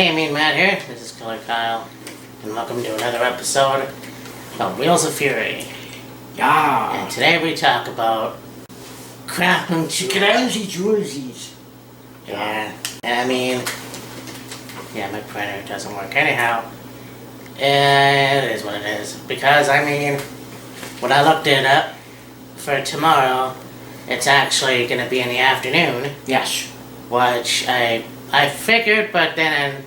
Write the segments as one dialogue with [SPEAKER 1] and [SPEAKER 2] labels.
[SPEAKER 1] Hey, me and Matt here. This is Killer Kyle, and welcome to another episode of Wheels of Fury.
[SPEAKER 2] Yeah.
[SPEAKER 1] And today we talk about crown
[SPEAKER 2] jewelsies.
[SPEAKER 1] Yeah. And I mean, yeah, my printer doesn't work anyhow. It is what it is. Because, I mean, when I looked it up for tomorrow, it's actually going to be in the afternoon.
[SPEAKER 2] Yes.
[SPEAKER 1] Which I figured, but then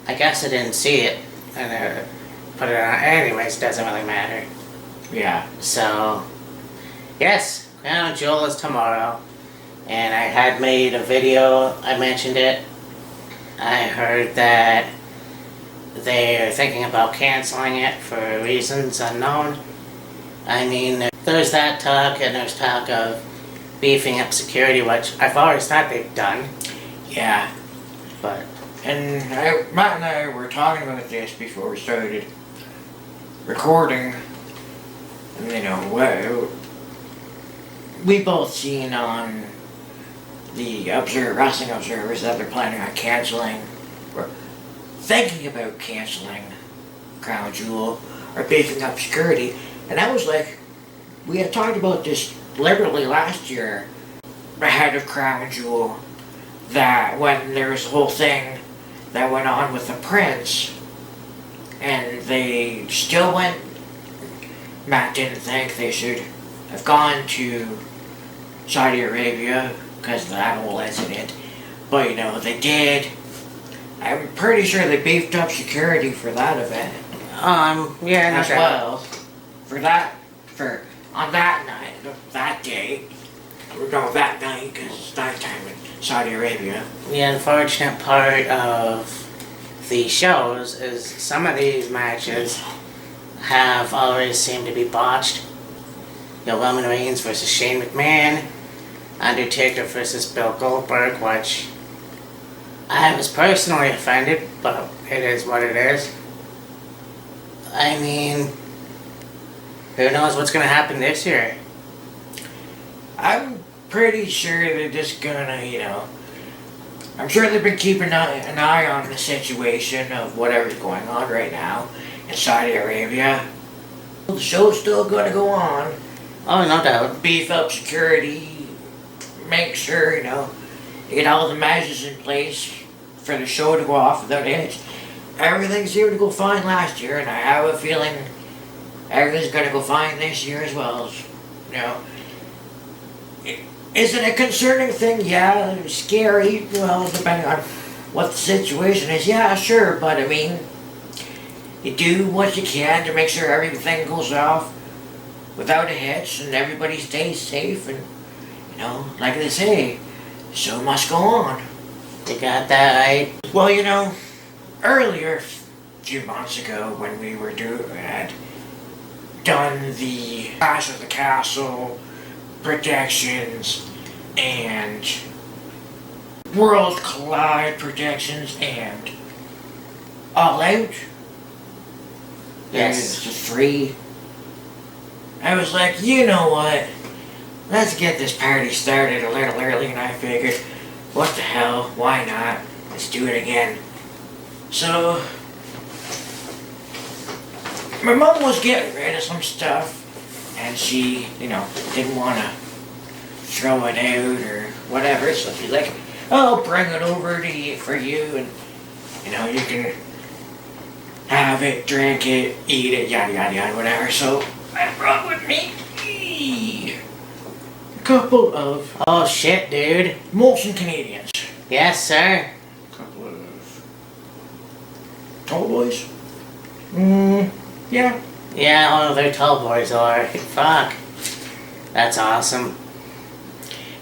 [SPEAKER 1] I guess I didn't see it. And put it on. Anyways, doesn't really matter.
[SPEAKER 2] Yeah.
[SPEAKER 1] So, yes, Crown Jewel is tomorrow. And I had made a video, I mentioned it. I heard that they're thinking about canceling it for reasons unknown. I mean, there's that talk, and there's talk of beefing up security, which I've always thought they've done.
[SPEAKER 2] Yeah.
[SPEAKER 1] But,
[SPEAKER 2] and Matt and I were talking about this before we started recording. And, you know, we both seen on the wrestling observers that they're planning on canceling, or thinking about canceling Crown Jewel, or beefing up security. And I was like, we had talked about this liberally last year, ahead of Crown Jewel, that when there was a whole thing that went on with the prince, and they still went, Matt didn't think they should have gone to Saudi Arabia because of that whole incident, but you know, they did. I'm pretty sure they beefed up security for that event.
[SPEAKER 1] yeah, no
[SPEAKER 2] as
[SPEAKER 1] doubt.
[SPEAKER 2] well. On that night, that day, no, that night, because it's nighttime in Saudi Arabia.
[SPEAKER 1] The unfortunate part of the shows is some of these matches have always seemed to be botched. You know, Roman Reigns versus Shane McMahon, Undertaker versus Bill Goldberg, which I was personally offended, but it is what it is. I mean, who knows what's going to happen this year?
[SPEAKER 2] I'm pretty sure they're just gonna, you know, I'm sure they've been keeping an eye on the situation of whatever's going on right now in Saudi Arabia. The show's still gonna go on.
[SPEAKER 1] Oh, no doubt.
[SPEAKER 2] Beef up security, make sure, you know, you get all the measures in place for the show to go off without hitch. Everything seemed to go fine last year, and I have a feeling everything's gonna go fine this year as well. You know, is it a concerning thing? Yeah. Scary? Well, depending on what the situation is. Yeah, sure, but I mean, you do what you can to make sure everything goes off without a hitch and everybody stays safe, and, you know, like they say, the show must go on.
[SPEAKER 1] You got that right?
[SPEAKER 2] Well, you know, earlier, a few months ago, when we had done the Clash of the Castle predictions and World Collide predictions and All Out.
[SPEAKER 1] Yes.
[SPEAKER 2] There's the three. I was like, you know what? Let's get this party started a little early, and I figured, what the hell? Why not? Let's do it again. So, my mom was getting rid of some stuff, and she, you know, didn't want to throw it out or whatever, so she's like, I'll bring it over to you for you, and, you know, you can have it, drink it, eat it, yada yada yada, whatever. So I brought with me a couple of
[SPEAKER 1] Oh, shit, dude.
[SPEAKER 2] Molson Canadians.
[SPEAKER 1] Yes, sir.
[SPEAKER 2] A couple of tall boys. Yeah.
[SPEAKER 1] Yeah, oh, they're tall boys, alright. Fuck. That's awesome.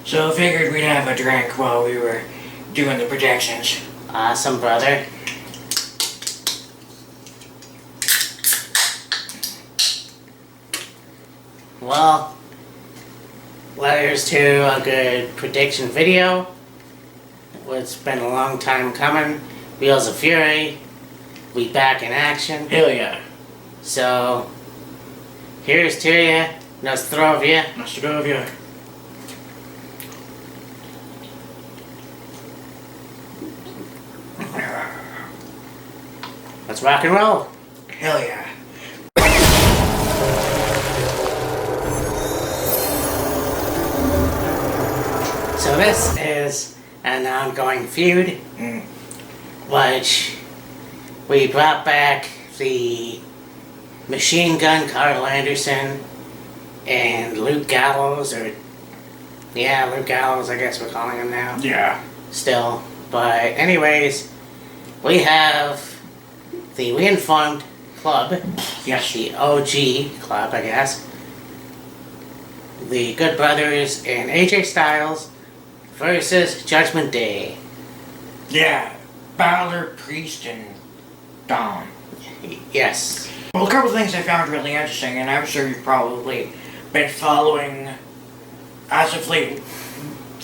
[SPEAKER 2] So I figured we'd have a drink while we were doing the projections.
[SPEAKER 1] Awesome, brother. Well, here's to a good prediction video. It's been a long time coming. Wheels of Fury. We back in action.
[SPEAKER 2] Hell yeah.
[SPEAKER 1] So, here's to you. Nostrovia.
[SPEAKER 2] Nostrovia.
[SPEAKER 1] Let's rock and roll.
[SPEAKER 2] Hell yeah.
[SPEAKER 1] So this is an ongoing feud, which we brought back the Machine Gun Carl Anderson and Luke Gallows, Luke Gallows, I guess we're calling him now.
[SPEAKER 2] Yeah.
[SPEAKER 1] Still. But anyways, we have the Reinformed Club.
[SPEAKER 2] Yes.
[SPEAKER 1] The OG Club, I guess. The Good Brothers and AJ Styles versus Judgment Day.
[SPEAKER 2] Yeah. Balor, Priest, and Dom.
[SPEAKER 1] Yes.
[SPEAKER 2] Well, a couple of things I found really interesting, and I'm sure you've probably been following as of late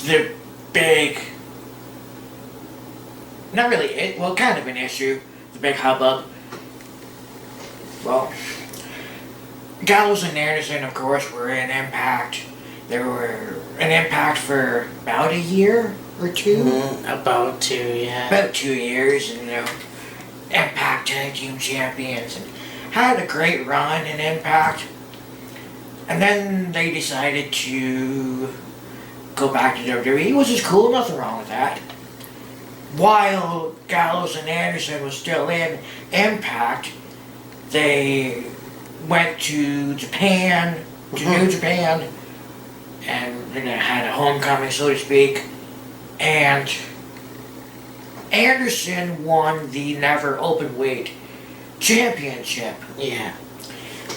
[SPEAKER 2] the big, not really, kind of an issue, the big hubbub. Well, Gallows and Anderson, of course, were in Impact. They were in Impact for about a year or two.
[SPEAKER 1] About 2, yeah.
[SPEAKER 2] About 2 years, and Impact Tag Team Champions, and had a great run in Impact. And then they decided to go back to WWE, which is cool, nothing wrong with that. While Gallows and Anderson was still in Impact, they went to Japan, to New Japan, and had a homecoming, so to speak. And Anderson won the Never Openweight Championship.
[SPEAKER 1] Yeah.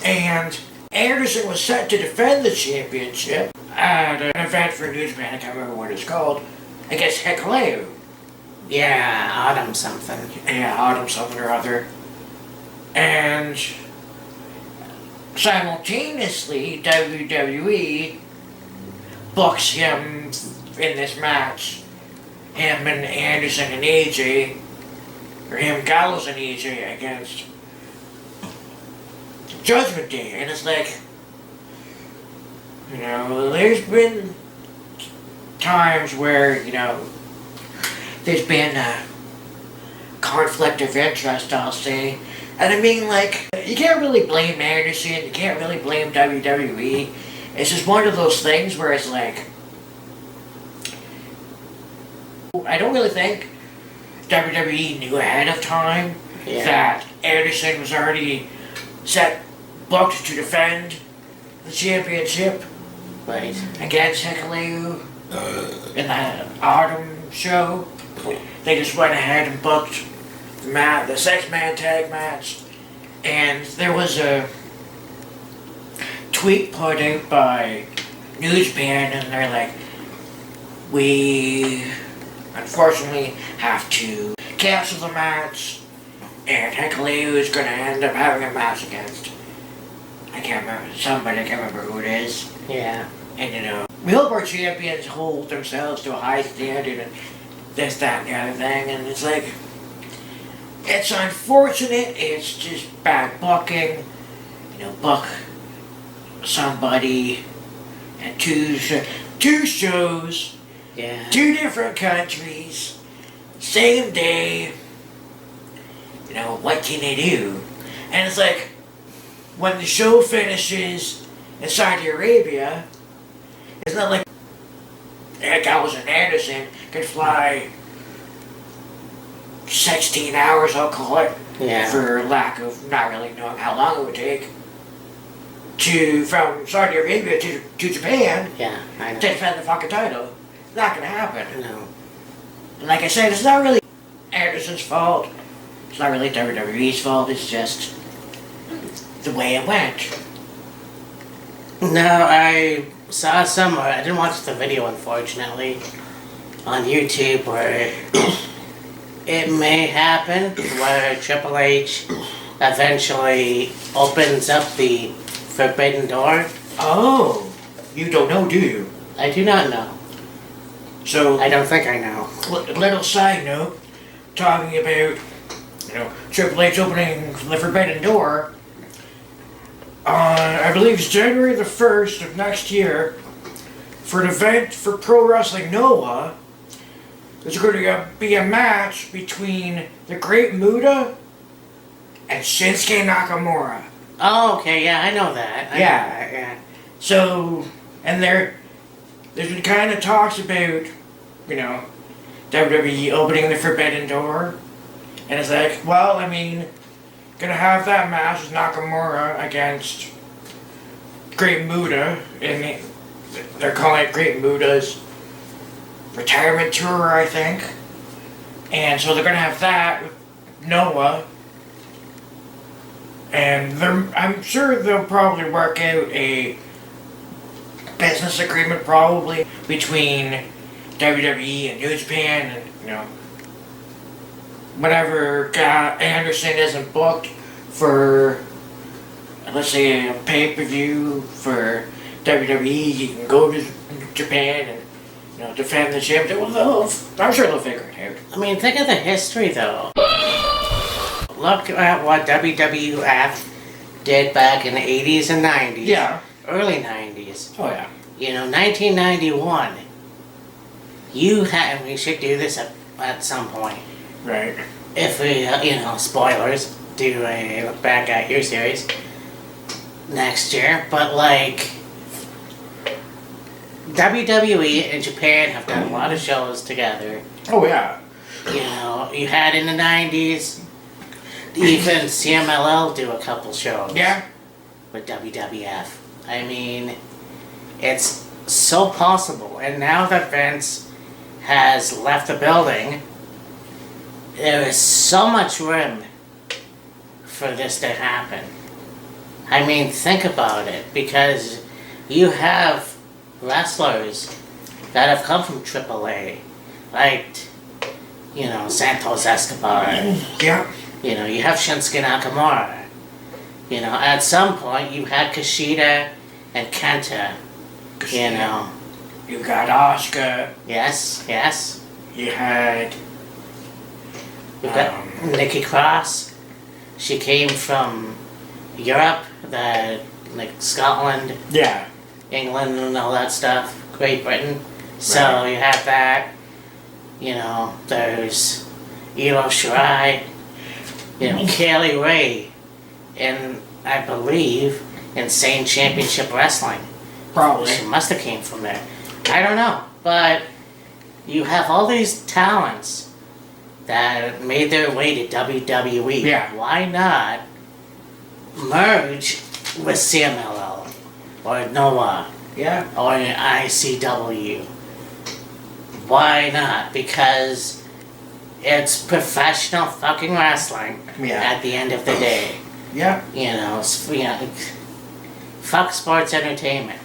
[SPEAKER 2] And Anderson was set to defend the championship at an event for New Japan, I can't remember what it's called, against Hikuleo.
[SPEAKER 1] Yeah, Autumn something.
[SPEAKER 2] Yeah, Autumn something or other. And simultaneously, WWE books him in this match. Him and Anderson and AJ, or him, Gallows and AJ against Judgment Day. And it's like, there's been times where, there's been a conflict of interest, I'll say. And I mean, like, you can't really blame Anderson, you can't really blame WWE. It's just one of those things where it's like, I don't really think WWE knew ahead of time that Anderson was already booked to defend the championship against Hikuleo in the Autumn show. They just went ahead and booked the 6-man tag match, and there was a tweet put out by New Japan, and they're like, we unfortunately have to cancel the match, and Hikuleo is going to end up having a match against, I can't remember who it is.
[SPEAKER 1] Yeah.
[SPEAKER 2] And we hope our champions hold themselves to a high standard and this, that, and the other thing, and it's like, it's unfortunate, it's just bad booking, book somebody and two shows, 2 different countries, same day, what can they do? And it's like, when the show finishes in Saudi Arabia, it's not like Gallows and Anderson could fly 16 hours, I'll call it, for lack of not really knowing how long it would take, from Saudi Arabia to Japan to defend the fucking title. It's not gonna happen.
[SPEAKER 1] No.
[SPEAKER 2] And like I said, it's not really Anderson's fault. It's not really WWE's fault. It's just the way it went.
[SPEAKER 1] No, I saw somewhere, I didn't watch the video unfortunately, on YouTube where it may happen where Triple H eventually opens up the forbidden door.
[SPEAKER 2] Oh, you don't know, do you?
[SPEAKER 1] I do not know.
[SPEAKER 2] So
[SPEAKER 1] I don't think I know.
[SPEAKER 2] Little side note, talking about Triple H opening the forbidden door. I believe it's January the 1st of next year, for an event for Pro Wrestling Noah. There's going to be a match between the Great Muta and Shinsuke Nakamura.
[SPEAKER 1] Oh, okay, yeah, I know that. I know that, yeah.
[SPEAKER 2] So, and there's been kind of talks about, you know, WWE opening the Forbidden Door. And it's like, well, I mean, gonna have that match with Nakamura against Great Muta. And they're calling it Great Muta's retirement tour, I think. And so they're gonna have that with Noah. And I'm sure they'll probably work out a business agreement probably between WWE and New Japan, and you know, whenever Anderson isn't booked for, let's say, a pay-per-view for WWE, he can go to Japan and, you know, defend the championship. I'm sure they'll figure it out.
[SPEAKER 1] I mean, think of the history, though. Look at what WWF did back in the 80s and 90s.
[SPEAKER 2] Yeah.
[SPEAKER 1] Early 90s.
[SPEAKER 2] Oh yeah.
[SPEAKER 1] You know, 1991. We should do this at some point.
[SPEAKER 2] Right.
[SPEAKER 1] If we, you know, spoilers, do a look back at your series next year. But, like, WWE and Japan have done a lot of shows together.
[SPEAKER 2] Oh yeah.
[SPEAKER 1] You know, you had in the 90s, even CMLL do a couple shows.
[SPEAKER 2] Yeah.
[SPEAKER 1] With WWF. I mean, it's so possible. And now that Vince has left the building, there is so much room for this to happen. I mean, think about it, because you have wrestlers that have come from AAA, like, you know, Santos Escobar.
[SPEAKER 2] Yeah.
[SPEAKER 1] You know, you have Shinsuke Nakamura. You know, at some point you had Kushida and Kenta. You know.
[SPEAKER 2] You got Asuka.
[SPEAKER 1] Yes, yes.
[SPEAKER 2] You had.
[SPEAKER 1] You've got Nikki Cross. She came from Europe, like Scotland,
[SPEAKER 2] Yeah.
[SPEAKER 1] England, and all that stuff. Great Britain. So
[SPEAKER 2] Right.
[SPEAKER 1] you have that. You know, there's Io Shirai. You know, Kaylee Ray. And I believe Insane Championship Wrestling.
[SPEAKER 2] Probably.
[SPEAKER 1] She must have came from there. I don't know. But you have all these talents that made their way to WWE.
[SPEAKER 2] Yeah.
[SPEAKER 1] Why not merge with CMLL or Noah
[SPEAKER 2] Yeah.
[SPEAKER 1] or ICW? Why not? Because it's professional fucking wrestling
[SPEAKER 2] Yeah.
[SPEAKER 1] at the end of the day.
[SPEAKER 2] Yeah.
[SPEAKER 1] You know, fuck sports entertainment.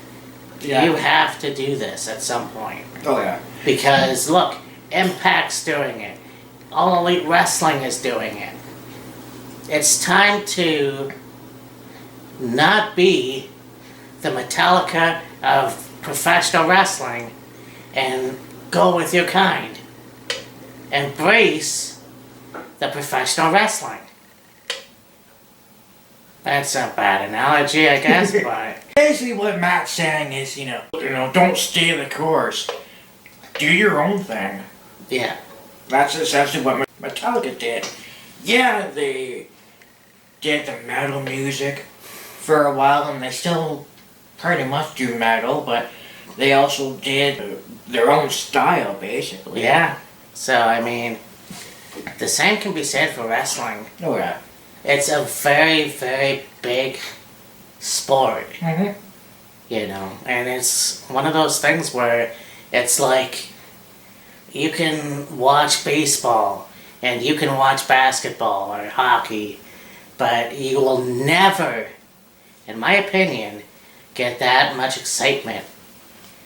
[SPEAKER 2] Yeah.
[SPEAKER 1] You have to do this at some point.
[SPEAKER 2] Oh yeah.
[SPEAKER 1] Because, look, Impact's doing it. All Elite Wrestling is doing it. It's time to not be the Metallica of professional wrestling and go with your kind. Embrace the professional wrestling. That's a bad analogy, I guess, but
[SPEAKER 2] Basically, what Matt's saying is, you know, don't stay the course. Do your own thing.
[SPEAKER 1] yeah.
[SPEAKER 2] That's essentially what Metallica did. Yeah, they did the metal music for a while, and they still pretty much do metal, but they also did their own style, basically.
[SPEAKER 1] Yeah. So, I mean, the same can be said for wrestling.
[SPEAKER 2] Oh yeah.
[SPEAKER 1] It's a very, very big sport,
[SPEAKER 2] Mm-hmm.
[SPEAKER 1] you know, and it's one of those things where it's like you can watch baseball and you can watch basketball or hockey, but you will never, in my opinion, get that much excitement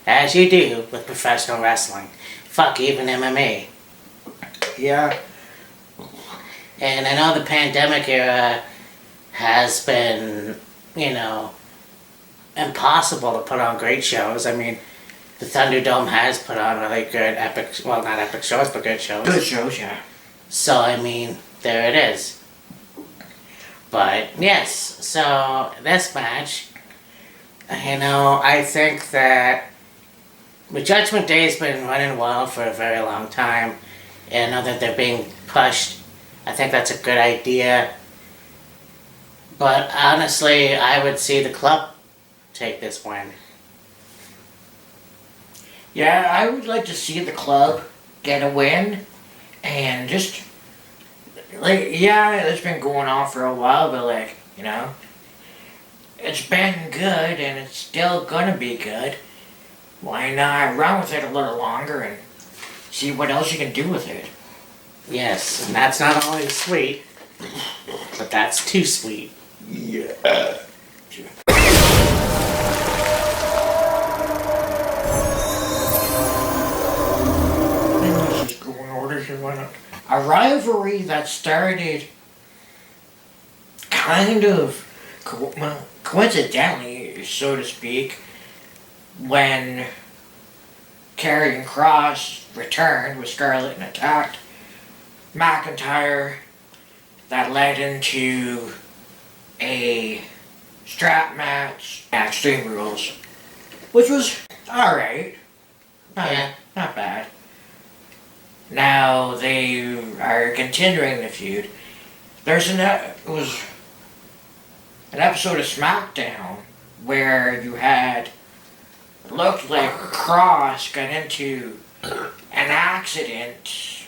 [SPEAKER 1] as you do with professional wrestling. Fuck, even MMA.
[SPEAKER 2] Yeah.
[SPEAKER 1] And I know the pandemic era has been, you know, impossible to put on great shows. I mean, the Thunderdome has put on really good not epic shows, but good shows.
[SPEAKER 2] Good shows, yeah.
[SPEAKER 1] So, I mean, there it is. But, yes, so this match, you know, I think that the Judgment Day's been running wild for a very long time, and now that they're being pushed, I think that's a good idea. But honestly, I would see the club take this win.
[SPEAKER 2] Yeah, I would like to see the club get a win, and just like, yeah, it's been going on for a while, but like, it's been good and it's still gonna be good. Why not run with it a little longer and see what else you can do with it?
[SPEAKER 1] Yes, and that's not only sweet, but that's too sweet.
[SPEAKER 2] Yeah. Let's just go in order here, why not? A rivalry that started kind of coincidentally, so to speak, when Karrion Kross returned with Scarlett and attacked McIntyre. That led into a strap match at Extreme Rules, which was alright. Not bad. Now they are continuing the feud. There's an episode of SmackDown where you had, it looked like Cross got into an accident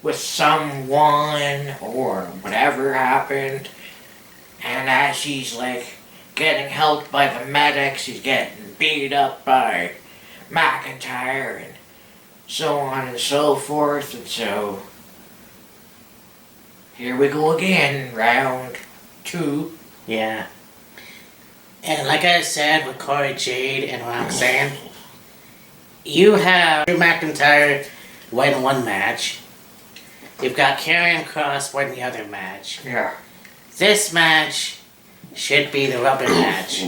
[SPEAKER 2] with someone or whatever happened, and as he's like getting helped by the medics, he's getting beat up by McIntyre and so on and so forth, and so here we go again, round 2.
[SPEAKER 1] Yeah. And like I said with Corey Jade and Roxanne, you have Drew McIntyre win one match. You've got Karrion Kross win the other match.
[SPEAKER 2] Yeah.
[SPEAKER 1] This match should be the rubber match.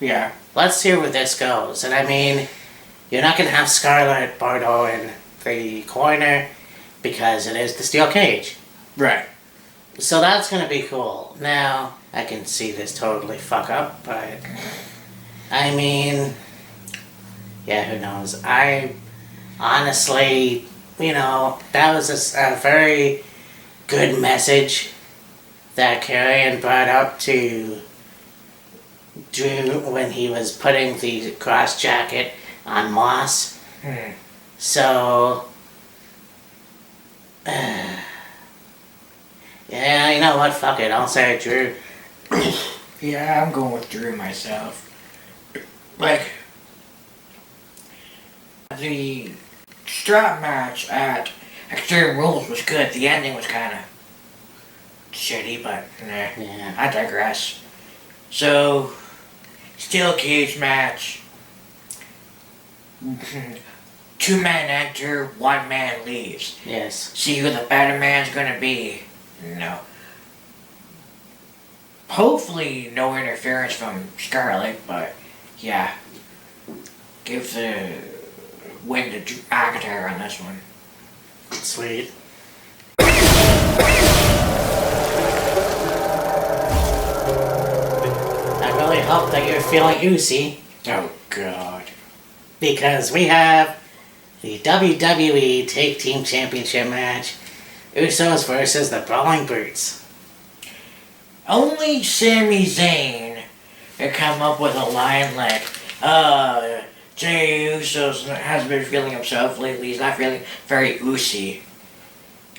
[SPEAKER 2] Yeah.
[SPEAKER 1] Let's see where this goes. And I mean, you're not going to have Scarlett Bordeaux in the corner because it is the steel cage.
[SPEAKER 2] Right.
[SPEAKER 1] So that's going to be cool. Now, I can see this totally fuck up, but I mean, yeah, who knows? I honestly, that was a very good message that Karrion brought up to Drew when he was putting the cross jacket on Moss. So, yeah, you know what? Fuck it. I'll say Drew.
[SPEAKER 2] Yeah, I'm going with Drew myself. Like, the strap match at Extreme Rules was good. The ending was kind of shitty, but
[SPEAKER 1] Yeah.
[SPEAKER 2] I digress. So, steel cage match. 2 men enter, 1 man leaves.
[SPEAKER 1] Yes.
[SPEAKER 2] See who the better man's gonna be. No. Hopefully no interference from Scarlett, but yeah. Give the win to McIntyre on this one.
[SPEAKER 1] Sweet. I really hope that you're feeling oozy,
[SPEAKER 2] Oh God.
[SPEAKER 1] because we have the WWE Tag Team Championship match. Usos versus the Brawling Brutes.
[SPEAKER 2] Only Sami Zayn could come up with a line like, Jey Uso hasn't been feeling himself lately. He's not feeling very oozy.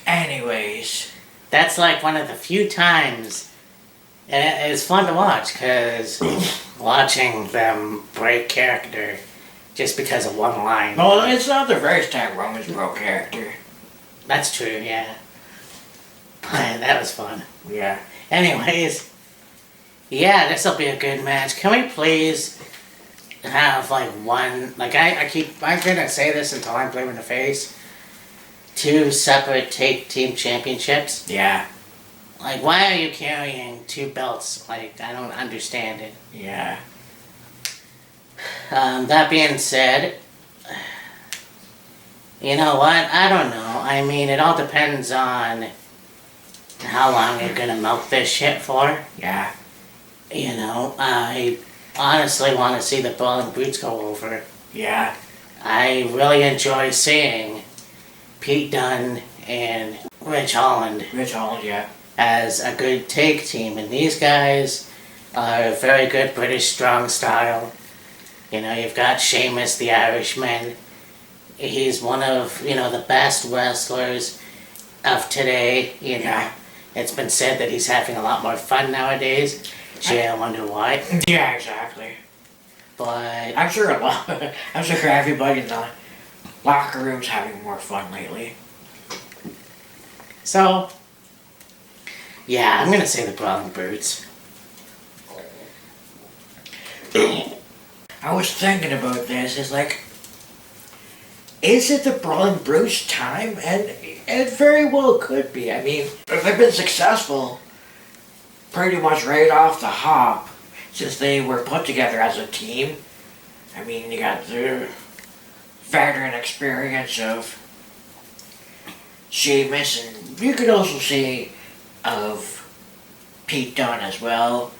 [SPEAKER 2] Anyways.
[SPEAKER 1] That's like one of the few times, and it's fun to watch, because watching them break character just because of one line.
[SPEAKER 2] Well, it's not the first time Roman's broke character.
[SPEAKER 1] That's true, yeah. But that was fun.
[SPEAKER 2] Yeah.
[SPEAKER 1] Anyways, yeah, this will be a good match. Can we please have like one, like I'm gonna say this until I'm blue in the face, 2 separate Tag Team Championships?
[SPEAKER 2] Yeah.
[SPEAKER 1] Like, why are you carrying 2 belts? Like, I don't understand it.
[SPEAKER 2] Yeah.
[SPEAKER 1] That being said, you know what? I don't know. I mean, it all depends on how long you're gonna milk this shit for.
[SPEAKER 2] Yeah.
[SPEAKER 1] I honestly want to see the Brawling Brutes go over.
[SPEAKER 2] Yeah.
[SPEAKER 1] I really enjoy seeing Pete Dunne and Rich Holland.
[SPEAKER 2] Rich Holland, yeah.
[SPEAKER 1] as a good tag team, and these guys are very good British strong style. You know, you've got Sheamus, the Irishman. He's one of, the best wrestlers of today,
[SPEAKER 2] Yeah.
[SPEAKER 1] It's been said that he's having a lot more fun nowadays. Gee, I wonder why.
[SPEAKER 2] Yeah, exactly.
[SPEAKER 1] But
[SPEAKER 2] I'm sure I'm sure everybody in the locker room's having more fun lately.
[SPEAKER 1] so, yeah, I'm gonna say the Brawling Brutes.
[SPEAKER 2] I was thinking about this. It's like, is it the Brawling Brutes time? And it very well could be. I mean, they've been successful pretty much right off the hop since they were put together as a team. I mean, you got the veteran experience of Sheamus, and you could also say of Pete Dunne as well.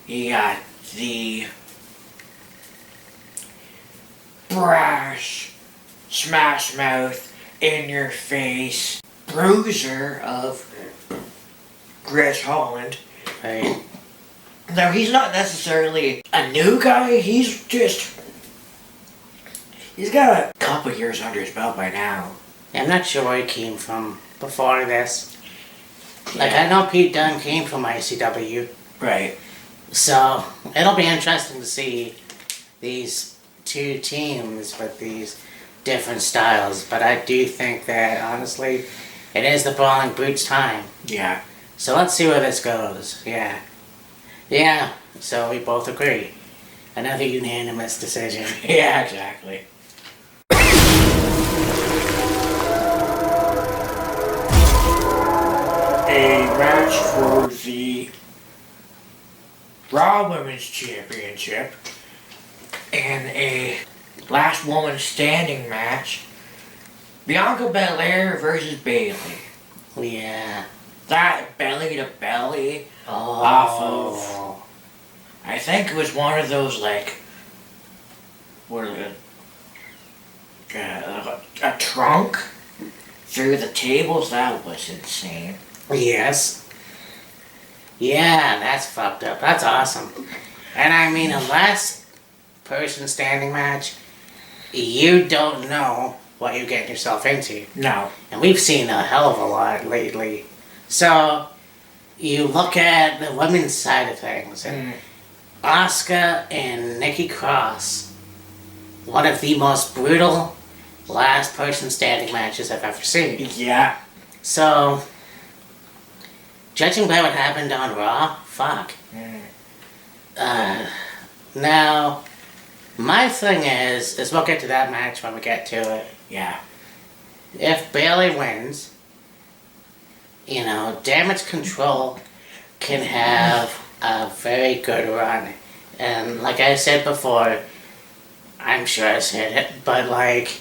[SPEAKER 2] You got the brash, smash mouth, in your face bruiser of Chris Holland.
[SPEAKER 1] Right?
[SPEAKER 2] Now, he's not necessarily a new guy, he's got a couple years under his belt by now.
[SPEAKER 1] I'm not sure where he came from before this. Like, I know Pete Dunne came from ICW,
[SPEAKER 2] Right.
[SPEAKER 1] so it'll be interesting to see these two teams with these different styles. But I do think that, honestly, it is the Brawling Brutes time.
[SPEAKER 2] Yeah.
[SPEAKER 1] So let's see where this goes. Yeah. Yeah, so we both agree. Another unanimous decision.
[SPEAKER 2] Yeah, exactly. A match for the Raw Women's Championship and a last woman standing match. Bianca Belair versus Bayley.
[SPEAKER 1] Yeah.
[SPEAKER 2] That belly to belly
[SPEAKER 1] Oh.
[SPEAKER 2] off of, I think it was one of those like, what are a trunk through the tables. That was insane.
[SPEAKER 1] Yes. Yeah, that's fucked up. That's awesome. And I mean, a last person standing match, you don't know what you're getting yourself into.
[SPEAKER 2] No.
[SPEAKER 1] And we've seen a hell of a lot lately. So, you look at the women's side of things, and Asuka and Nikki Cross, one of the most brutal last person standing matches I've ever seen.
[SPEAKER 2] Yeah.
[SPEAKER 1] So, judging by what happened on Raw, fuck. Now, my thing is we'll get to that match when we get to it.
[SPEAKER 2] Yeah.
[SPEAKER 1] If Bayley wins, Damage Control can have a very good run. And like I said before, I'm sure I said it, but like,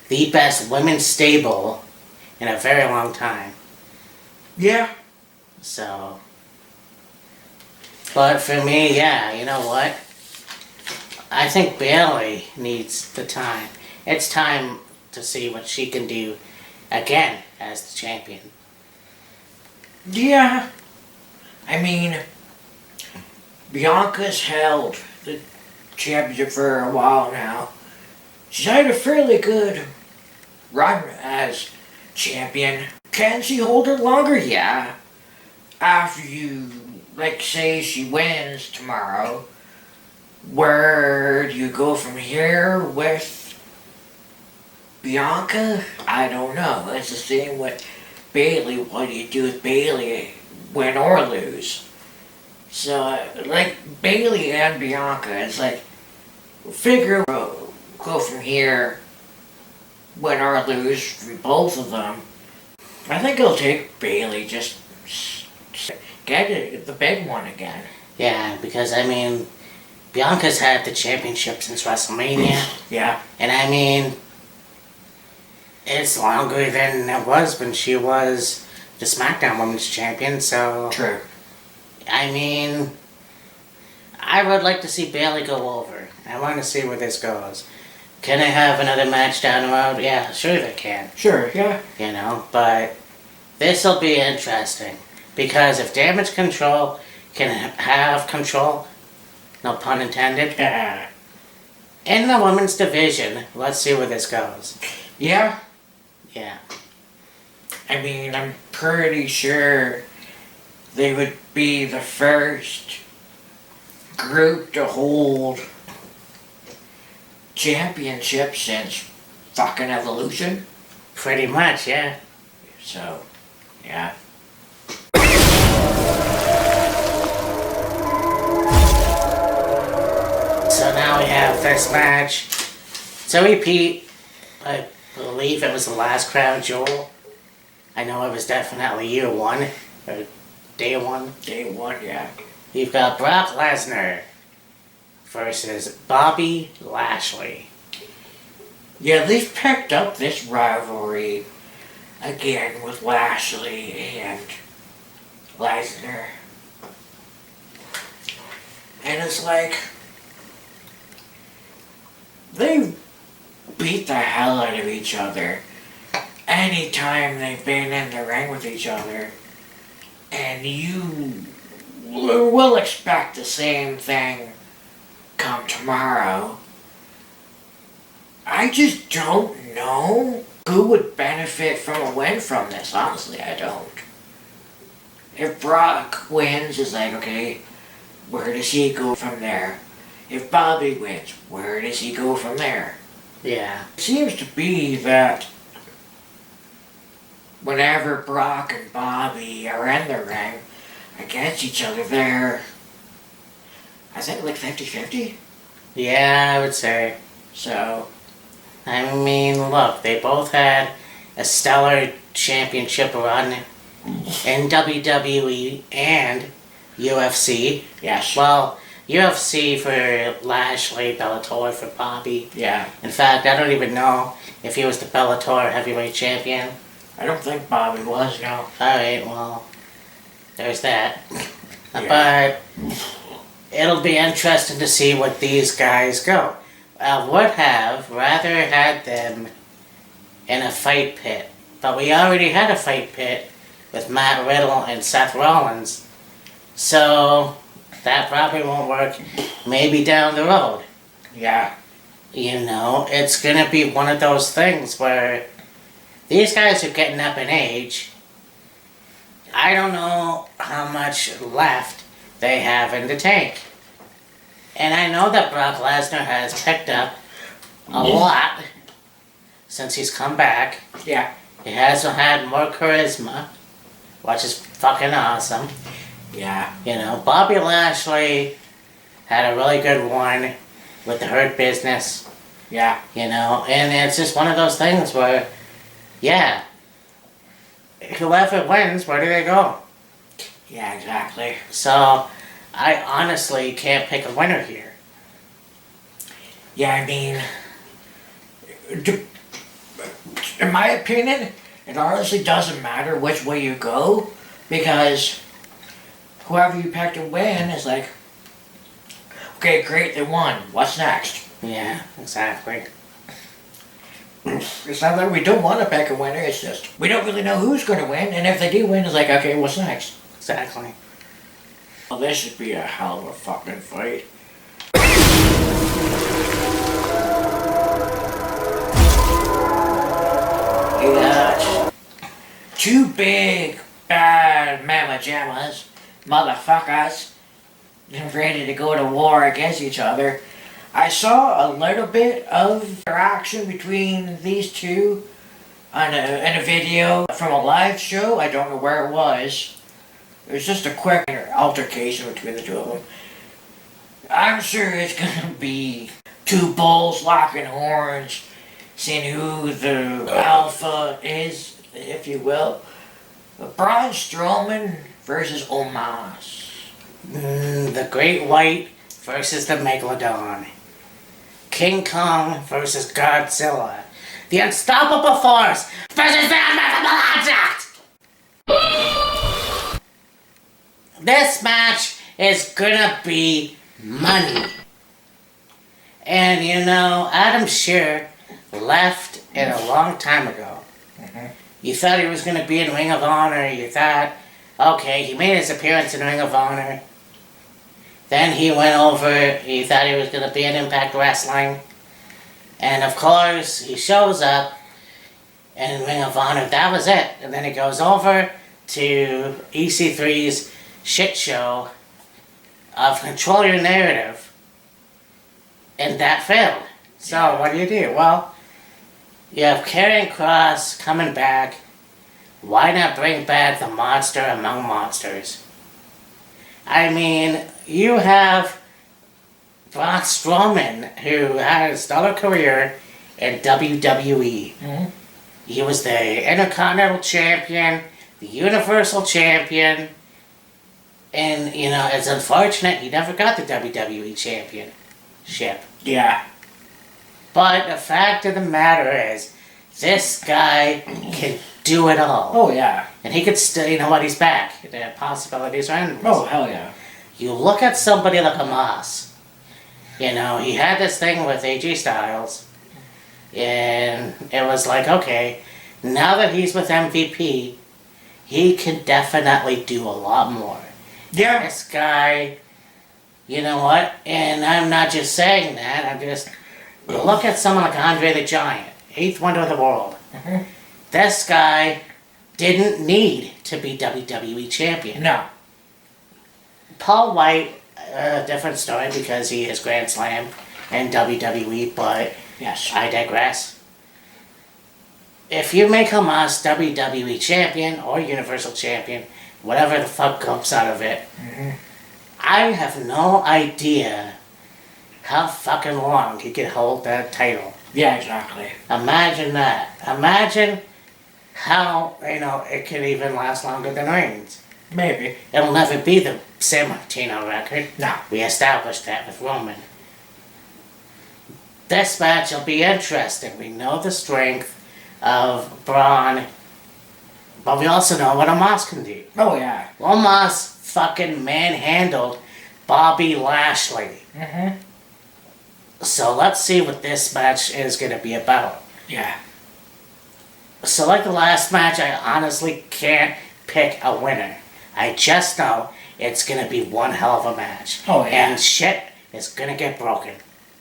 [SPEAKER 1] the best women's stable in a very long time.
[SPEAKER 2] Yeah.
[SPEAKER 1] So, but for me, yeah, you know what? I think Bayley needs the time. It's time to see what she can do again as the champion.
[SPEAKER 2] Yeah. I mean, Bianca's held the championship for a while now. She's had a fairly good run as champion. Can she hold it longer? Yeah. After you, like, say she wins tomorrow, where do you go from here with Bianca? I don't know. It's the same with Bayley. What do you do with Bayley, win or lose? So, like, Bayley and Bianca, it's like, figure out, go from here, win or lose for both of them. I think it'll take Bayley just get it, the big one again.
[SPEAKER 1] Yeah, because I mean, Bianca's had the championship since WrestleMania.
[SPEAKER 2] Yeah.
[SPEAKER 1] And I mean, it's longer than it was when she was the SmackDown Women's Champion, so...
[SPEAKER 2] True.
[SPEAKER 1] I mean, I would like to see Bayley go over. I want to see where this goes. Can they have another match down the road? Yeah, sure they can.
[SPEAKER 2] Sure, yeah.
[SPEAKER 1] But this'll be interesting. Because if Damage Control can have control, no pun intended, in the women's division, let's see where this goes.
[SPEAKER 2] Yeah.
[SPEAKER 1] Yeah.
[SPEAKER 2] I mean, I'm pretty sure they would be the first group to hold championship since fucking Evolution.
[SPEAKER 1] Pretty much, yeah.
[SPEAKER 2] So, yeah.
[SPEAKER 1] So now we have this match. So repeat, I believe it was the last Crown Jewel. I know it was definitely year one, or day one.
[SPEAKER 2] Day one, yeah.
[SPEAKER 1] You've got Brock Lesnar versus Bobby Lashley.
[SPEAKER 2] Yeah, they've picked up this rivalry again with Lashley and Lesnar. And it's like, they beat the hell out of each other anytime they've been in the ring with each other. And you will expect the same thing come tomorrow. I just don't know who would benefit from a win from this. Honestly, I don't. If Brock wins, it's like, okay, where does he go from there? If Bobby wins, where does he go from there?
[SPEAKER 1] Yeah.
[SPEAKER 2] It seems to be that whenever Brock and Bobby are in the ring against each other, they're, I think, like 50-50.
[SPEAKER 1] Yeah, I would say.
[SPEAKER 2] So,
[SPEAKER 1] I mean, look, they both had a stellar championship run in WWE and UFC.
[SPEAKER 2] yes.
[SPEAKER 1] Well, UFC for Lashley, Bellator for Bobby.
[SPEAKER 2] Yeah.
[SPEAKER 1] In fact, I don't even know if he was the Bellator heavyweight champion.
[SPEAKER 2] I don't think Bobby was, no.
[SPEAKER 1] Alright, well, there's that.
[SPEAKER 2] Yeah.
[SPEAKER 1] But it'll be interesting to see what these guys go. I would have rather had them in a fight pit, but we already had a fight pit with Matt Riddle and Seth Rollins, so that probably won't work maybe down the road.
[SPEAKER 2] Yeah.
[SPEAKER 1] You know, it's gonna be one of those things where these guys are getting up in age. I don't know how much left they have in the tank. And I know that Brock Lesnar has picked up a lot since he's come back.
[SPEAKER 2] Yeah.
[SPEAKER 1] He has had more charisma, which is fucking awesome.
[SPEAKER 2] Yeah.
[SPEAKER 1] You know, Bobby Lashley had a really good one with the Hurt Business.
[SPEAKER 2] Yeah.
[SPEAKER 1] You know, and it's just one of those things where, yeah, whoever wins, where do they go?
[SPEAKER 2] Yeah, exactly.
[SPEAKER 1] So, I honestly can't pick a winner here.
[SPEAKER 2] Yeah, I mean, in my opinion, it honestly doesn't matter which way you go, because whoever you pick to win is like, okay, great, they won. What's next?
[SPEAKER 1] Yeah, exactly.
[SPEAKER 2] It's not that we don't want to pick a winner, it's just we don't really know who's going to win, and if they do win, it's like, okay, what's next?
[SPEAKER 1] Exactly.
[SPEAKER 2] Well, this should be a hell of a fucking fight. You got two big, bad mama jammas, motherfuckers, ready to go to war against each other. I saw a little bit of interaction between these two in a video from a live show. I don't know where it was. It was just a quick altercation between the two of them. I'm sure it's gonna be two bulls locking horns, seeing who the alpha is, if you will. Braun Strowman versus Omos.
[SPEAKER 1] The Great White versus the Megalodon. King Kong versus Godzilla. The Unstoppable Force versus the Unmovable Object! This match is gonna be money. And you know, Adam Scherr left it a long time ago. You thought he was gonna be in Ring of Honor, you thought Okay, he made his appearance in Ring of Honor. Then he went over, he thought he was going to be in Impact Wrestling. And of course, he shows up in Ring of Honor. That was it. And then he goes over to EC3's shit show of Control Your Narrative. And that failed. So what do you do? Well, you have Karrion Kross coming back. Why not bring back the monster among monsters? I mean, you have Braun Strowman, who had a stellar career in WWE.
[SPEAKER 2] Mm-hmm.
[SPEAKER 1] He was the Intercontinental Champion, the Universal Champion, and, you know, it's unfortunate he never got the WWE Championship.
[SPEAKER 2] Yeah.
[SPEAKER 1] But the fact of the matter is, this guy can do it all.
[SPEAKER 2] Oh, yeah.
[SPEAKER 1] And he could still, you know what, he's back. The possibilities are endless.
[SPEAKER 2] Oh, hell yeah.
[SPEAKER 1] You look at somebody like Hamas. You know, he had this thing with AJ Styles. And it was like, okay, now that he's with MVP, he can definitely do a lot more.
[SPEAKER 2] Yeah.
[SPEAKER 1] This guy, you know what? And I'm not just saying that, I'm just... Look at someone like Andre the Giant, 8th wonder of the world.
[SPEAKER 2] Mm-hmm.
[SPEAKER 1] This guy didn't need to be WWE champion.
[SPEAKER 2] No.
[SPEAKER 1] Paul White, different story because he is Grand Slam and WWE, but
[SPEAKER 2] Yes.
[SPEAKER 1] I digress. If you make Hamas WWE champion or Universal champion, whatever the fuck comes out of it,
[SPEAKER 2] Mm-hmm.
[SPEAKER 1] I have no idea how fucking long he could hold that title.
[SPEAKER 2] Yeah, exactly.
[SPEAKER 1] Imagine that. Imagine how, you know, it could even last longer than Reigns.
[SPEAKER 2] Maybe.
[SPEAKER 1] It'll never be the San Martino record.
[SPEAKER 2] No.
[SPEAKER 1] We established that with Roman. This match will be interesting. We know the strength of Braun, but we also know what Omos can do.
[SPEAKER 2] Oh, yeah.
[SPEAKER 1] Omos fucking manhandled Bobby Lashley.
[SPEAKER 2] Mm-hmm.
[SPEAKER 1] So let's see what this match is going to be about.
[SPEAKER 2] Yeah.
[SPEAKER 1] So like the last match, I honestly can't pick a winner. I just know it's going to be one hell of a match.
[SPEAKER 2] Oh, yeah.
[SPEAKER 1] And shit is going to get broken.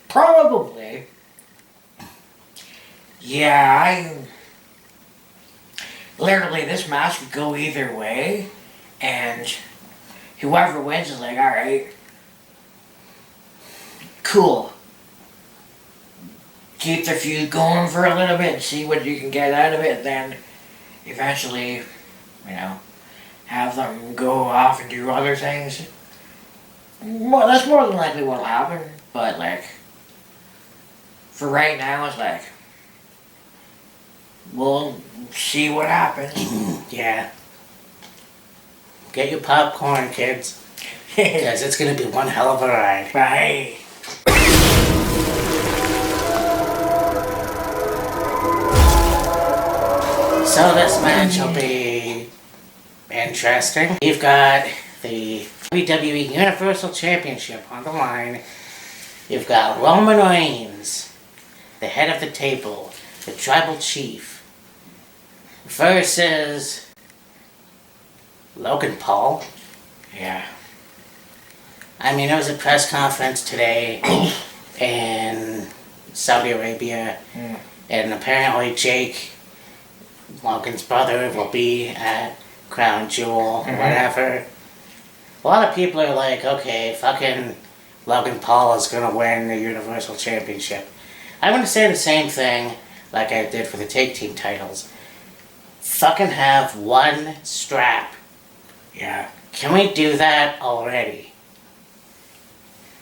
[SPEAKER 2] Probably. Yeah, literally, this match could go either way, and whoever wins is like, alright, cool. Keep the feud going for a little bit and see what you can get out of it, then eventually, you know, have them go off and do other things. Well, that's more than likely what'll happen, but like, for right now, it's like, we'll see what happens.
[SPEAKER 1] Yeah. Get your popcorn, kids. Because it's going to be one hell of a ride.
[SPEAKER 2] Bye.
[SPEAKER 1] So this match will be interesting. You've got the WWE Universal Championship on the line. You've got Roman Reigns, the head of the table, the tribal chief, versus Logan Paul.
[SPEAKER 2] Yeah.
[SPEAKER 1] I mean, there was a press conference today in Saudi Arabia, and apparently Jake, Logan's brother, will be at Crown Jewel, whatever. A lot of people are like, okay, fucking Logan Paul is gonna win the Universal Championship. I'm gonna say the same thing like I did for the tag team titles. Fucking have one strap.
[SPEAKER 2] Yeah.
[SPEAKER 1] Can we do that already?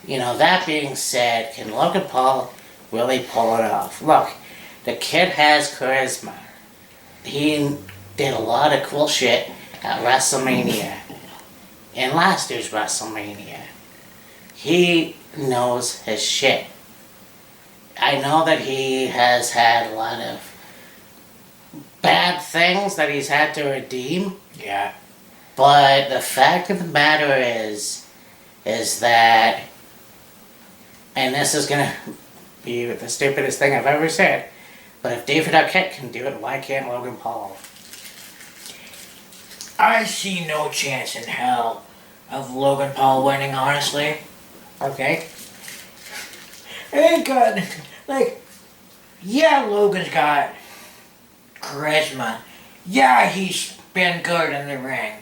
[SPEAKER 1] You know, that being said, can Logan Paul really pull it off? Look, the kid has charisma. He did a lot of cool shit at WrestleMania. And last year's WrestleMania. He knows his shit. I know that he has had a lot of bad things that he's had to redeem.
[SPEAKER 2] Yeah.
[SPEAKER 1] But the fact of the matter is that, and this is gonna be the stupidest thing I've ever said, but if David Arquette can do it, why can't Logan Paul?
[SPEAKER 2] I see no chance in hell of Logan Paul winning, honestly.
[SPEAKER 1] Okay.
[SPEAKER 2] Ain't got, like, yeah, Logan's got charisma. Yeah, he's been good in the ring.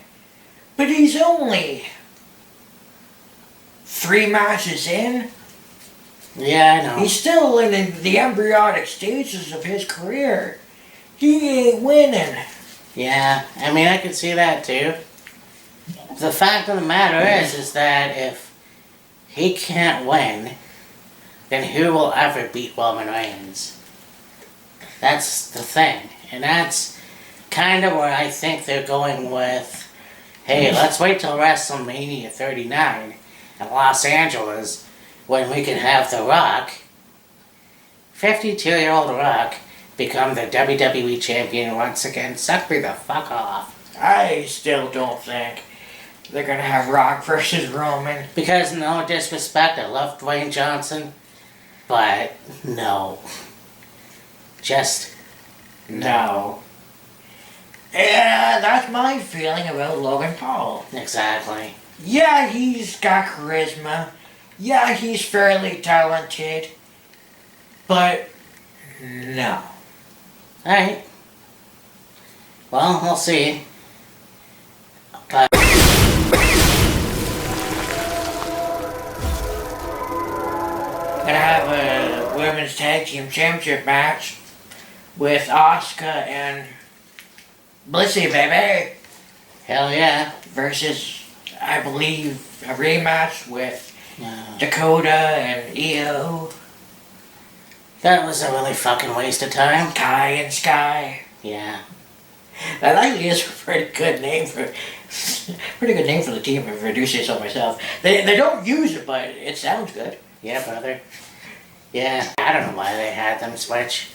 [SPEAKER 2] But he's only 3 matches in.
[SPEAKER 1] Yeah, I know.
[SPEAKER 2] He's still in the embryonic stages of his career. He ain't winning.
[SPEAKER 1] Yeah, I mean, I can see that too. The fact of the matter is that if he can't win, then who will ever beat Roman Reigns? That's the thing. And that's kind of where I think they're going with, hey, let's wait till WrestleMania 39 in Los Angeles when we can have The Rock, 52-year-old Rock, become the WWE champion once again. Suck me the fuck off.
[SPEAKER 2] I still don't think they're gonna have Rock versus Roman.
[SPEAKER 1] Because no disrespect, I love Dwayne Johnson, but no. Just
[SPEAKER 2] No. Yeah, that's my feeling about Logan Paul.
[SPEAKER 1] exactly.
[SPEAKER 2] Yeah, he's got charisma. Yeah, he's fairly talented. But no.
[SPEAKER 1] Alright. Well, we'll see. But
[SPEAKER 2] Gonna have a women's tag team championship match with Asuka and Blissy, baby,
[SPEAKER 1] hell yeah.
[SPEAKER 2] versus, I believe, a rematch with
[SPEAKER 1] Yeah.
[SPEAKER 2] Dakota and Io,
[SPEAKER 1] That was a really fucking waste of time.
[SPEAKER 2] Kai and Sky.
[SPEAKER 1] Yeah.
[SPEAKER 2] That actually is a pretty good name for the team. If I do say so myself. They don't use it, but it sounds good.
[SPEAKER 1] Yeah, brother. Yeah. I don't know why they had them switch.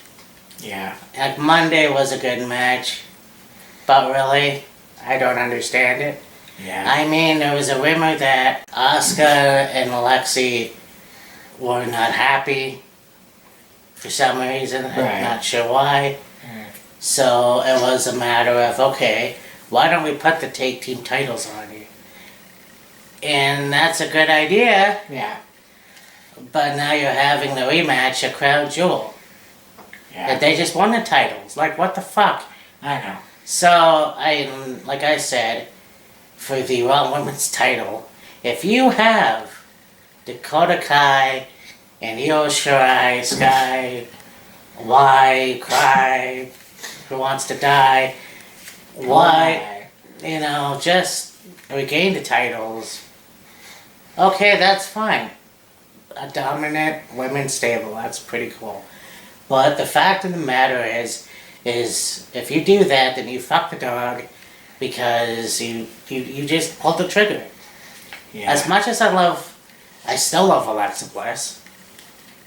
[SPEAKER 2] Yeah.
[SPEAKER 1] Like, Monday was a good match. But really, I don't understand it.
[SPEAKER 2] Yeah.
[SPEAKER 1] I mean, there was a rumor that Asuka and Alexi were not happy for some reason.
[SPEAKER 2] Right.
[SPEAKER 1] I'm not sure why.
[SPEAKER 2] Mm.
[SPEAKER 1] So it was a matter of, okay, why don't we put the tag team titles on you? And that's a good idea,
[SPEAKER 2] Yeah.
[SPEAKER 1] but now you're having the rematch, a crown jewel.
[SPEAKER 2] Yeah.
[SPEAKER 1] That they just won the titles. Like, what the fuck?
[SPEAKER 2] I know.
[SPEAKER 1] So, like I said, for the Raw Women's title, if you have Dakota Kai and Io Shirai, Sky, Cry, Who Wants to Die, why, just regain the titles, okay, that's fine. A dominant women's stable, that's pretty cool. But the fact of the matter is if you do that, then you fuck the dog because you just pulled the trigger.
[SPEAKER 2] Yeah.
[SPEAKER 1] As much as I still love Alexa Bliss.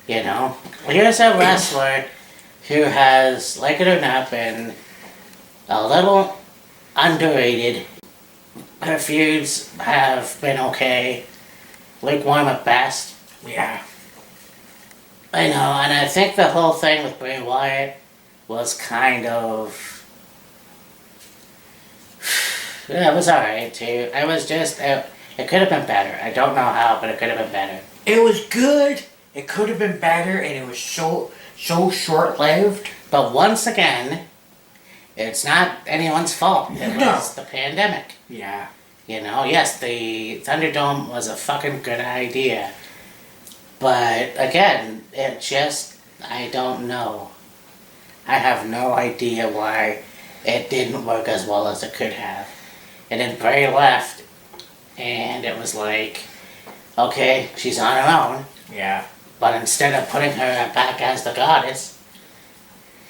[SPEAKER 1] Here's a wrestler who has, like it or not, been a little underrated. Her feuds have been okay, lukewarm at best.
[SPEAKER 2] Yeah.
[SPEAKER 1] I know, and I think the whole thing with Bray Wyatt was kind of... Yeah, it was alright too. I was just... it could have been better. I don't know how, but it could have been better.
[SPEAKER 2] It was good. It could have been better, and it was so short-lived.
[SPEAKER 1] But once again, it's not anyone's fault. It
[SPEAKER 2] No.
[SPEAKER 1] was the pandemic.
[SPEAKER 2] Yeah.
[SPEAKER 1] Yes, the Thunderdome was a fucking good idea. But again, it just... I don't know. I have no idea why it didn't work as well as it could have. And then Bray left, and it was like, okay, she's on her own,
[SPEAKER 2] Yeah.
[SPEAKER 1] but instead of putting her back as the goddess,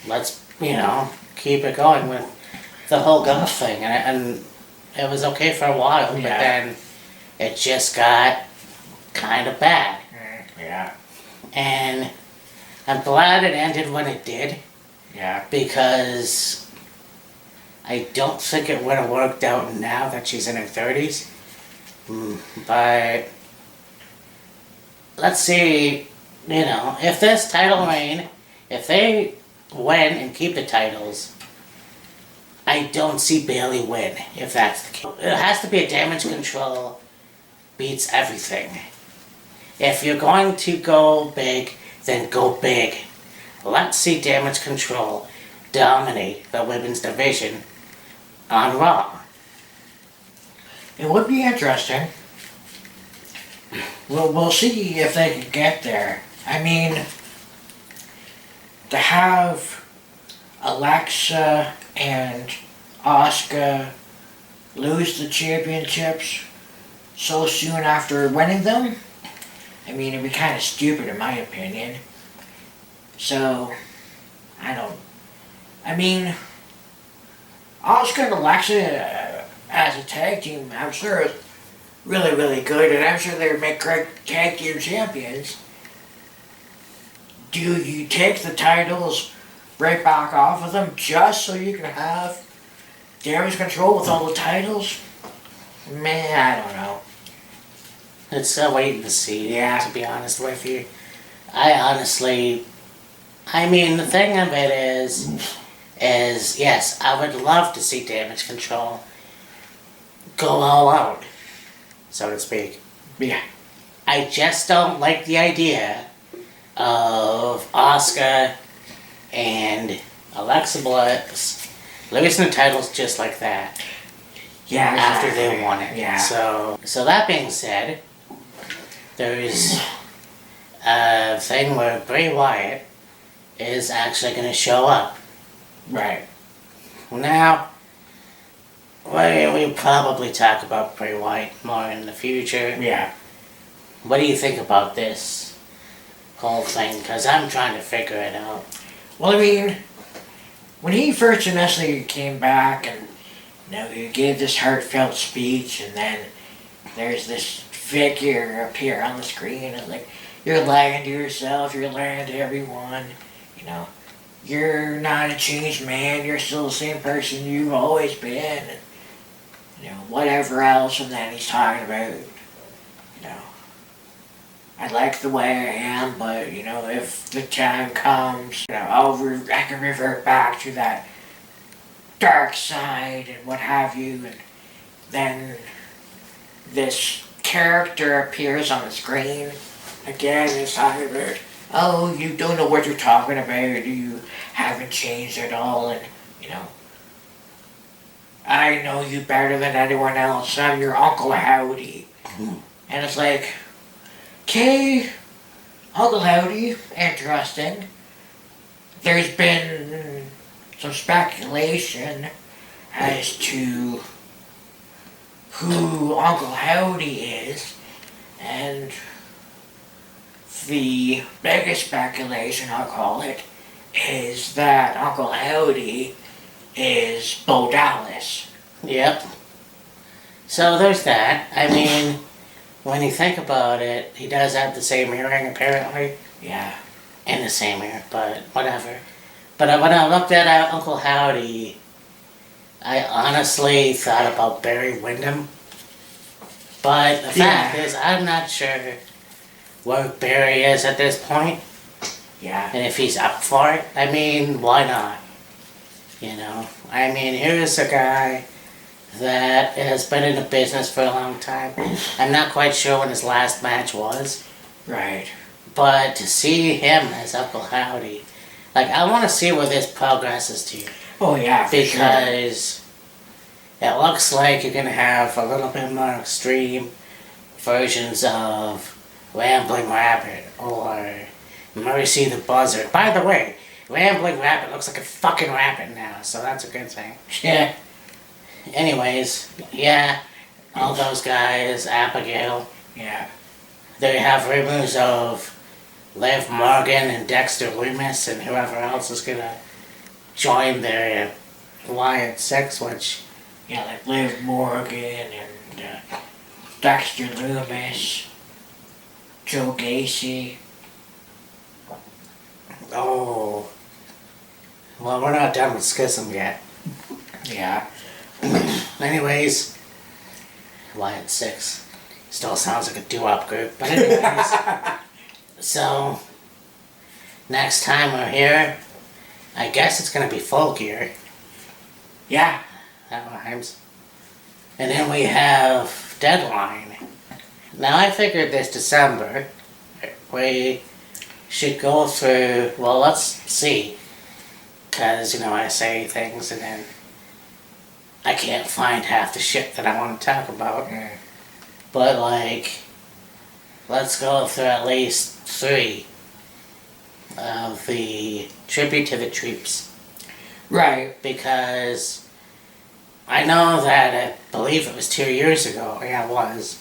[SPEAKER 1] let's, keep it going with the whole golf thing. And it was okay for a while, but
[SPEAKER 2] Yeah.
[SPEAKER 1] then it just got kind of bad.
[SPEAKER 2] Yeah.
[SPEAKER 1] And I'm glad it ended when it did,
[SPEAKER 2] Yeah.
[SPEAKER 1] because I don't think it would have worked out now that she's in her 30s. But let's see, if this title reign, if they win and keep the titles, I don't see Bailey win if that's the case. It has to be a damage control beats everything. If you're going to go big, then go big. Let's see damage control dominate the women's division on Raw.
[SPEAKER 2] It would be interesting. We'll see if they can get there. I mean, to have Alexa and Asuka lose the championships so soon after winning them, I mean, it'd be kind of stupid in my opinion. So, I mean, Asuka and Alexa as a tag team, I'm sure is really, really good, and I'm sure they would make great tag team champions. Do you take the titles right back off of them just so you can have damage control with all the titles? Man, I don't know.
[SPEAKER 1] It's still waiting to see,
[SPEAKER 2] Yeah.
[SPEAKER 1] to be honest with you. I mean, the thing of it is yes, I would love to see damage control go all out, so to speak.
[SPEAKER 2] Yeah.
[SPEAKER 1] I just don't like the idea of Asuka and Alexa Bliss losing the titles just like that.
[SPEAKER 2] Yeah,
[SPEAKER 1] After
[SPEAKER 2] exactly.
[SPEAKER 1] they won it.
[SPEAKER 2] Yeah.
[SPEAKER 1] So that being said, there's a thing where Bray Wyatt is actually going to show up.
[SPEAKER 2] Right.
[SPEAKER 1] Now, we probably talk about Bray Wyatt more in the future.
[SPEAKER 2] Yeah.
[SPEAKER 1] What do you think about this whole thing? Because I'm trying to figure it out.
[SPEAKER 2] Well, I mean, when he first initially came back and he gave this heartfelt speech, and then there's this figure appear on the screen, and like, you're lying to yourself, you're lying to everyone, you're not a changed man, you're still the same person you've always been, and, whatever else, and then he's talking about, I like the way I am, but, if the time comes, I can revert back to that dark side and what have you, and then this character appears on the screen again and is talking about, oh, you don't know what you're talking about, you haven't changed at all, and, I know you better than anyone else, I'm your Uncle Howdy. And it's like, okay, Uncle Howdy, interesting. There's been some speculation as to who Uncle Howdy is, and the biggest speculation, I'll call it, is that Uncle Howdy is Bo Dallas.
[SPEAKER 1] Yep. So there's that. I mean, when you think about it, he does have the same earring apparently.
[SPEAKER 2] Yeah.
[SPEAKER 1] And the same ear, but whatever. But when I looked at Uncle Howdy, I honestly thought about Barry Windham. But the fact is, I'm not sure where Barry is at this point.
[SPEAKER 2] Yeah.
[SPEAKER 1] And if he's up for it, I mean, why not? I mean, here's a guy that has been in the business for a long time. I'm not quite sure when his last match was.
[SPEAKER 2] Right.
[SPEAKER 1] But to see him as Uncle Howdy, I want to see where this progresses to.
[SPEAKER 2] Oh yeah, for sure.
[SPEAKER 1] Because it looks like you're going to have a little bit more extreme versions of Rambling Rabbit or Mercy the Buzzard. By the way, Rambling Rabbit looks like a fucking rabbit now, so that's a good thing.
[SPEAKER 2] Yeah.
[SPEAKER 1] Anyways, yeah, all those guys, Abigail.
[SPEAKER 2] Yeah.
[SPEAKER 1] They have rumors of Liv Morgan and Dexter Loomis and whoever else is gonna join their Wyatt Six, which...
[SPEAKER 2] Yeah, like Liv Morgan and Dexter Loomis, Joe Gacy.
[SPEAKER 1] Oh... Well, we're not done with Schism yet.
[SPEAKER 2] Yeah.
[SPEAKER 1] Anyways, Wyatt Six still sounds like a doo-wop group, but anyways. So, next time we're here, I guess it's gonna be Full Gear.
[SPEAKER 2] Yeah.
[SPEAKER 1] That rhymes. And then we have Deadline. Now I figured this December we should go through, well, let's see. Because, I say things and then I can't find half the shit that I want to talk about.
[SPEAKER 2] Mm.
[SPEAKER 1] But, let's go through at least 3 of the tribute to the troops.
[SPEAKER 2] Right.
[SPEAKER 1] Because I know that I believe it was 2 years ago, yeah, it was.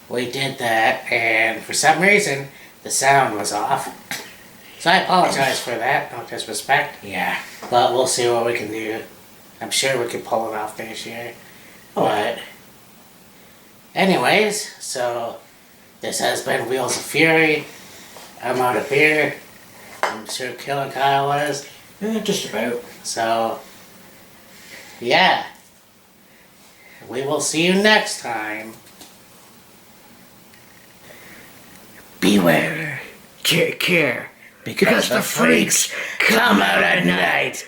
[SPEAKER 1] We did that, and for some reason, the sound was off. So I apologize for that, no disrespect.
[SPEAKER 2] Yeah.
[SPEAKER 1] But we'll see what we can do. I'm sure we can pull it off this year. But, anyways, so this has been Wheels of Fury. I'm out of beer. I'm sure Killer Kyle is.
[SPEAKER 2] Just about.
[SPEAKER 1] So, yeah. We will see you next time.
[SPEAKER 2] Beware. Take care. Because the freaks come out at night.